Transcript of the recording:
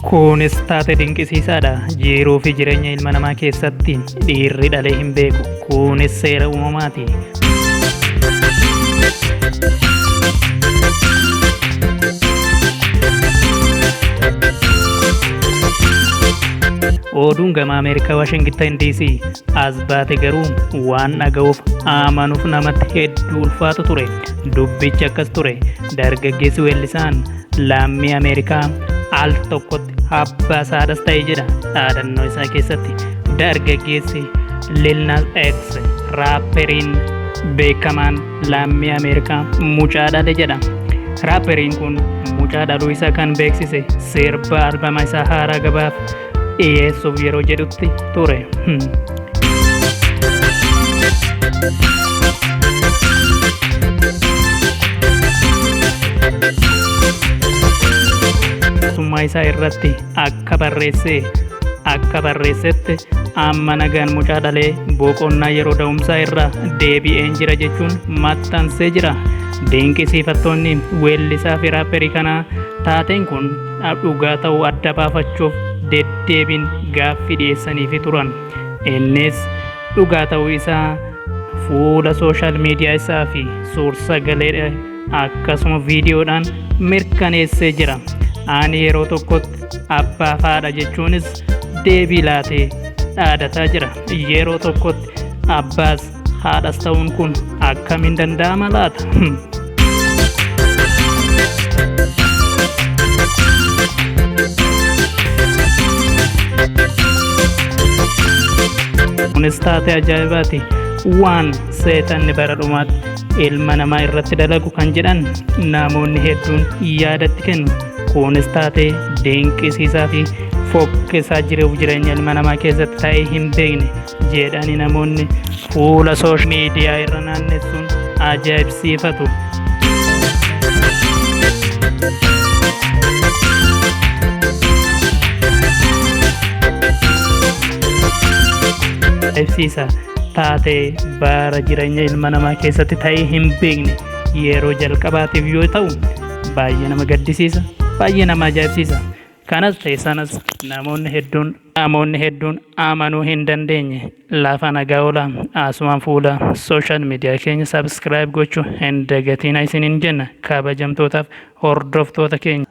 Kunis taatee dinqisiisaadha. Jiruu fi jireenya ilma namaa keessatti dhiirri dhalee hin beeku. Kunis seera uumamaati. Oduun gama Ameerikaa Waashingtan DC as baate garuu waan dhaga'uuf amanuuf namatti hedduu ulfaatu ture. Dubbichi akkas ture. Dargaggeessi weellisaan lammii Ameerikaa al tokkotti abbaa haadhas ta'e jedha dhaadannoo isaa keessatti. Dargaggeessi Lil Nas X raapperiin beekamaan lammii Ameerikaa mucaa dhale jedha. Raapperiin kun mucaa dhaluu isaa kan beeksise sirba albama isaa haaraa gabaaf dhiyeessuuf yeroo jedhutti ture. Summaa isaa irratti akka barreessetti amma nagaan mucaa dhalee boqonnaa yeroo da'umsaa irra deebi'een jira jechuun maxxansee jira. Dinqisiifattoonni weellisaa fi raapperii kanaa taateen kun dhugaa ta'uu adda baafachuuf deddeebiin gaaffii dhiyeessaniifi turan. Innis dhugaa ta'uu isaa fuula sooshaal miidiyaa isaa fi suur-sagalee akkasuma viidiyoodhaan mirkaneessee jira. Ani yeroo tokkotti abbaa fi haadha jechuunis deebii laatee dhaadataa jira. Yeroo tokkotti abbaas haadhas ta'uun kun akkamiin danda'ama laata? Kunis taatee ajaa'ibaati. Waan seetanni bara dhumaatti ilma namaa irratti dalagu kan jedhan namoonni hedduun yaadatti kennu. Kunis taatee dinqisiisaa fi fokkisaa jiruuf jireenya ilma namaa keessatti ta'ee hin beekne jedhanii namoonni fuula sooshaal miidiyaa irra naannessuun ajaa'ibsiifatu. Ajaa'ibsiisa taatee bara jireenya ilma namaa keessatti ta'ee hin beekne yeroo jalqabaatiif yoo ta'u baay'ee nama gaddisiisa, baay'ee nama ajaa'ibsiisa. Kanas ta'e sanas namoonni hedduun amanuu hin dandeenye. Lafa nagaa oolaa. Asumaan fuula sooshaal miidiyaa keenya sabiskiraayib gochuu hin dagatinaa isiniin jenna kabajamtootaaf hordoftoota keenya.